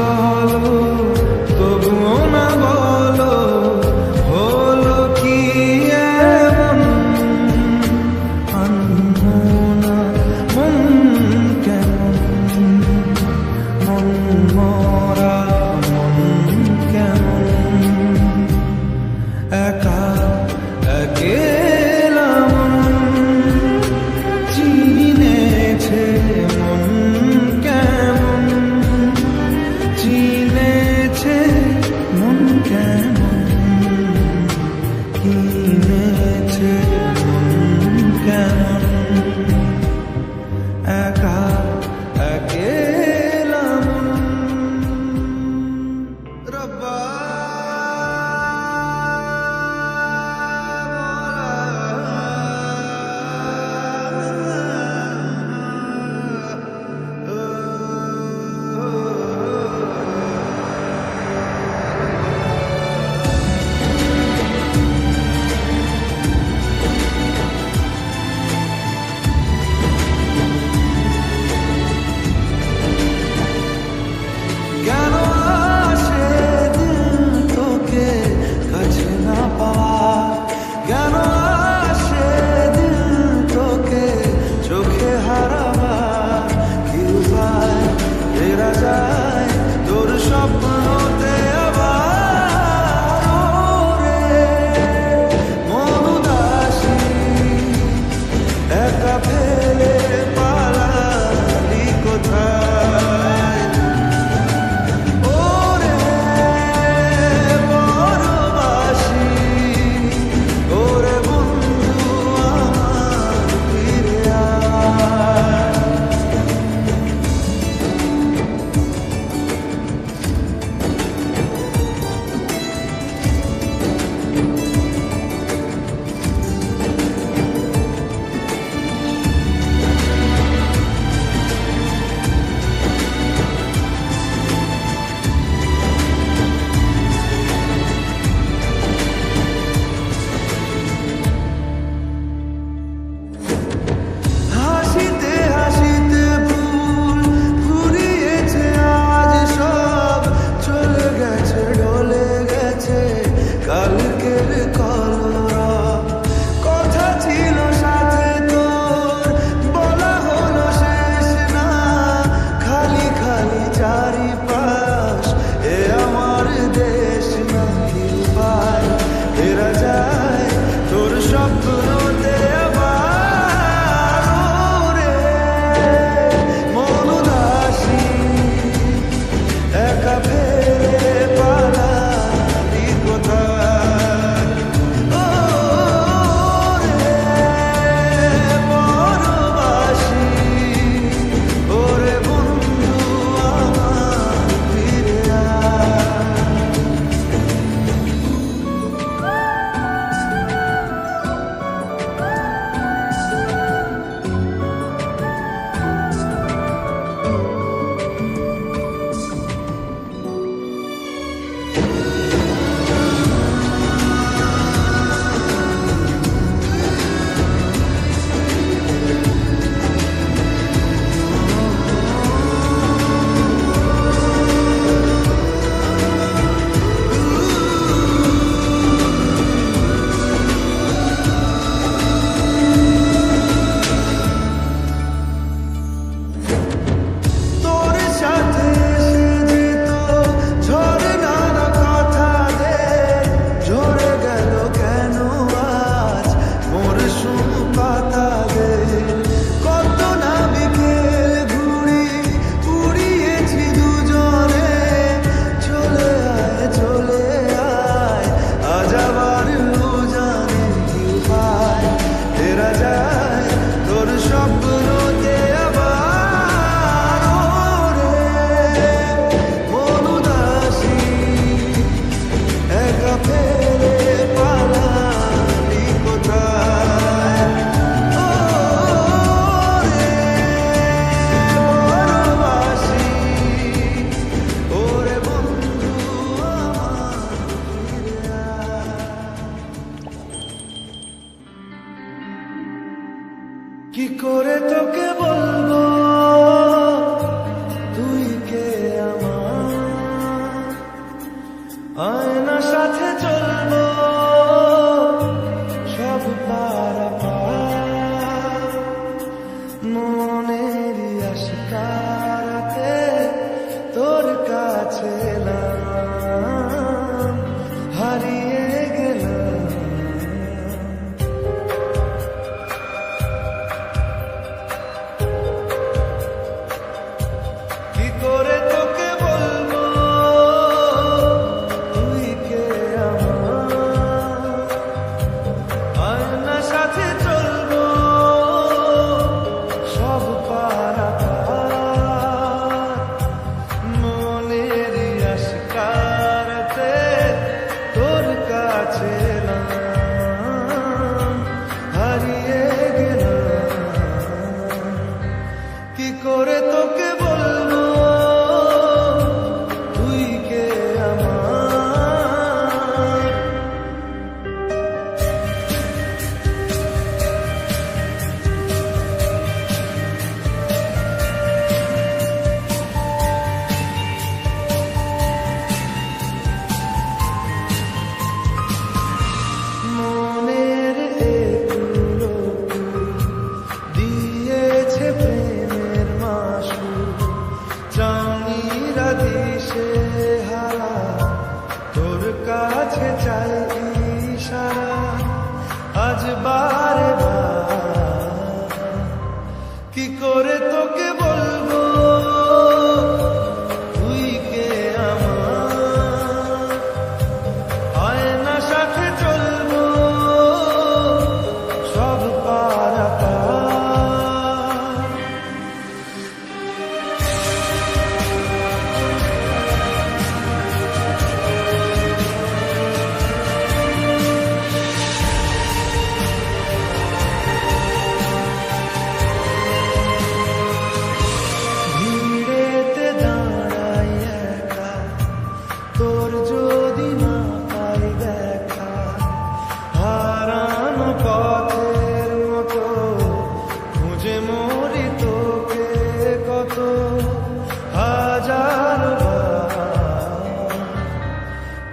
চলো তবুও না বলো হলো কি এমন আনমনা মন কেমন মন মরা মন কেমন একা একেলা মন চিনেছে মন কেমন চিনেছে মন কেমন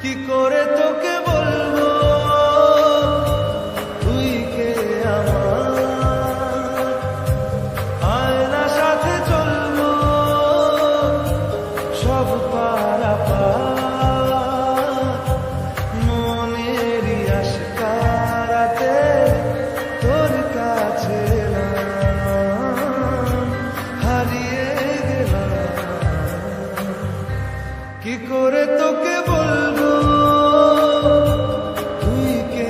কি করে তোকে বলবো তুই কে আমার, আয়না সাথে চলবো সব পারাপার, মনেরই আশকারাতে তোর কাছে না হারিয়ে গেলাম। কি করে তোকে বলবো তুই কে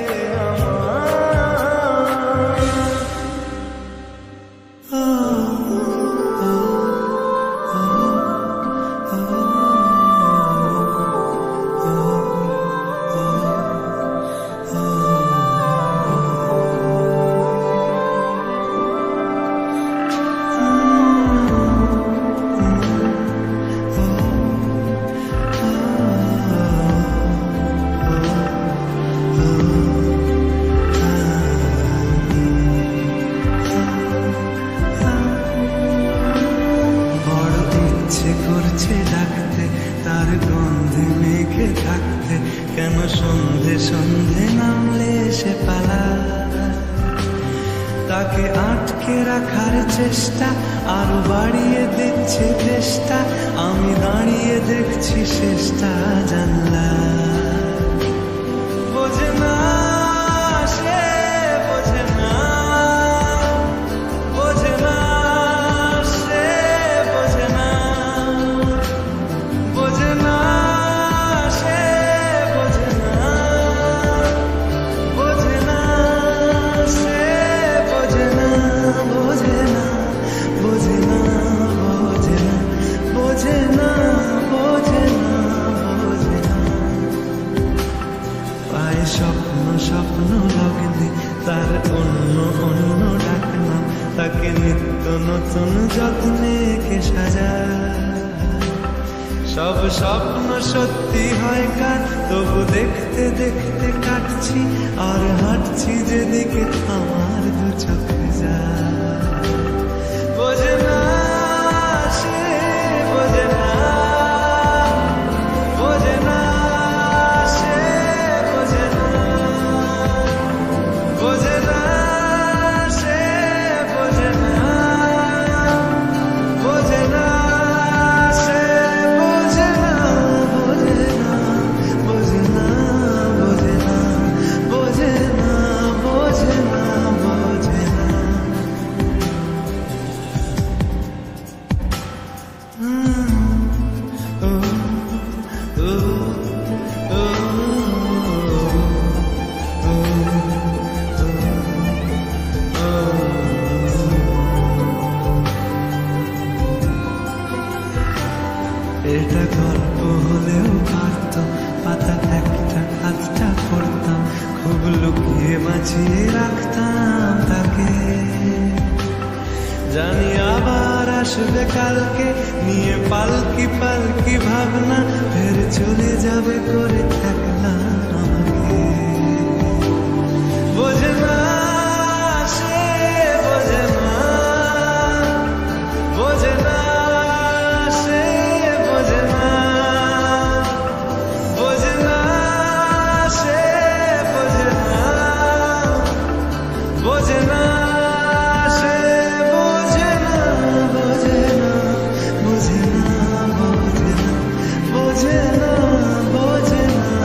করছে ডাকতে, তার গন্ধে মেঘে থাকতে, কেন সন্ধে সন্ধে নামলে সে পালা। তাকে আটকে রাখার চেষ্টা আরো বাড়িয়ে দিচ্ছে চেষ্টা, আমি দাঁড়িয়ে দেখছি শেষটা জানলা। বোঝে না সে, বোঝে না, বোঝে না সে, বোঝে না, বোঝে না সে, বোঝে না, বোঝে না সে, বোঝে না, বোঝে না, বোঝে না, বোঝে না, বোঝে না, বোঝে না, বোঝে না। পায়ে স্বপ্ন স্বপ্ন লগ্নে তার অন্য অন্য ডাকনাম, তাকে নিত্য নতুন যত্নে কে সাজায়। সব স্বপ্ন সত্যি হয় কার, তবু দেখতে দেখতে কাটছি আর হাঁটছি যেদিকে আমার দু চোখ যায়। বোঝে না সে, বোঝে না, বোঝে না সে, বোঝে না, বোঝে না সে, বোঝে না, বোঝে না সে, বোঝে না, বোঝে না, বোঝে না, বোঝে না, বোঝে না, বোঝে না, বোঝে না। এটা গল্প হলেও পারত, পাতা একটা আধটা পড়তাম, খুব লুকিয়ে বাঁচিয়ে রাখতাম তাকে। জানি আবার আসবে কালকে, নিয়ে পালকি পালকি ভাবনা, ফের চলে যাবে করে থাকলাম আমাকে। বোঝে না সে, বোঝে না, বোঝে না সে, বোঝে না, বোঝে না সে, বোঝে না, বোঝে না সে, বোঝে না, বোঝে না, বোঝে না, বোঝে না, বোঝে না, বোঝে না,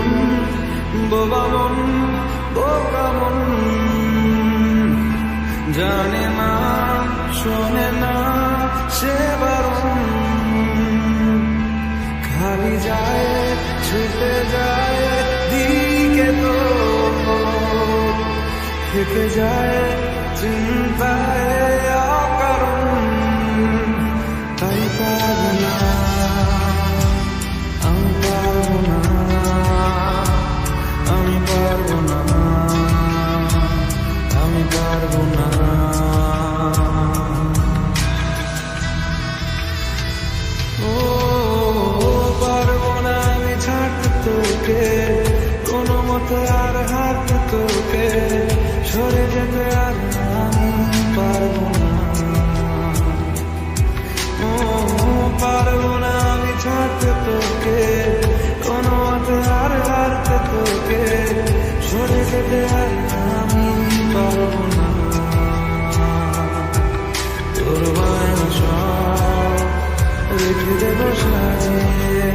মন বোবা মন বোকা মন জানে না শোনে না সে বারণ খালি যায় ছুটে যায় দিকে তো থেকে যায় চিন্তায় অকারণ তাই পারব না আমি পারব না আমি পারব না আমি পারব না ও পারব না আমি ছাড়তে তোকে কোনো মতে আর হারতে তোকে সরে যেতে আর আমি পারব না ও পারব না আমি ছাড়তে তোকে কোনো মতে আর হারতে তোকে সরে যেতে আর আমি পারব না তোর বায়না সব রেখে দেব সাজিয়ে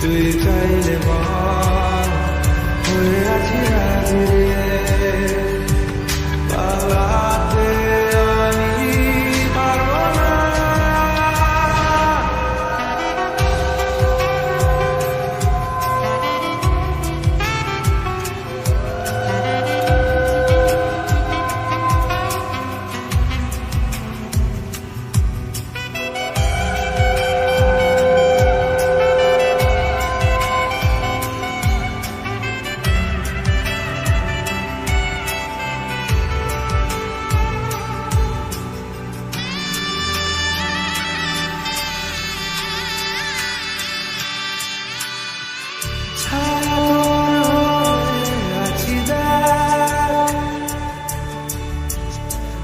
তুই চাইলে বল হয়ে আছি রাজি পালাতে আমি পারব না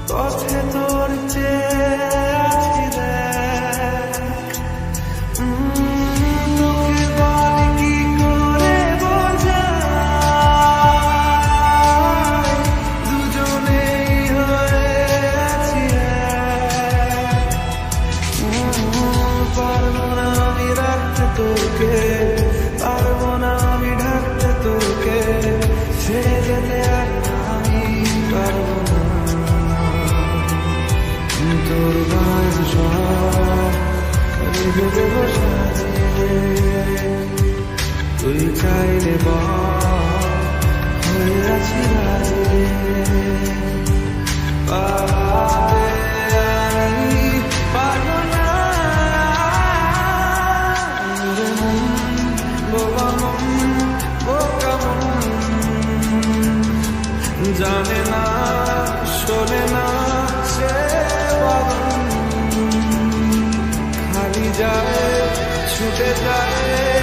পথে তোর চেয়ে আছি দেখ তোকে বল কি করে বোঝাই দুজনেই হয়ে আছি পারব না আমি রাখতে তোকে পারব না আমি ঢাকতে তোকে সে যেতে আর আমি পারব না তোর বাস রেখে দেব সাজিয়ে তুই চাইলে বল হয়ে আছি রাজি পালাতে আমি পারব না রে মন বোবা মন বোকা মন জানে না শোনে না সে বারণ খালি যায় ছুটে যায়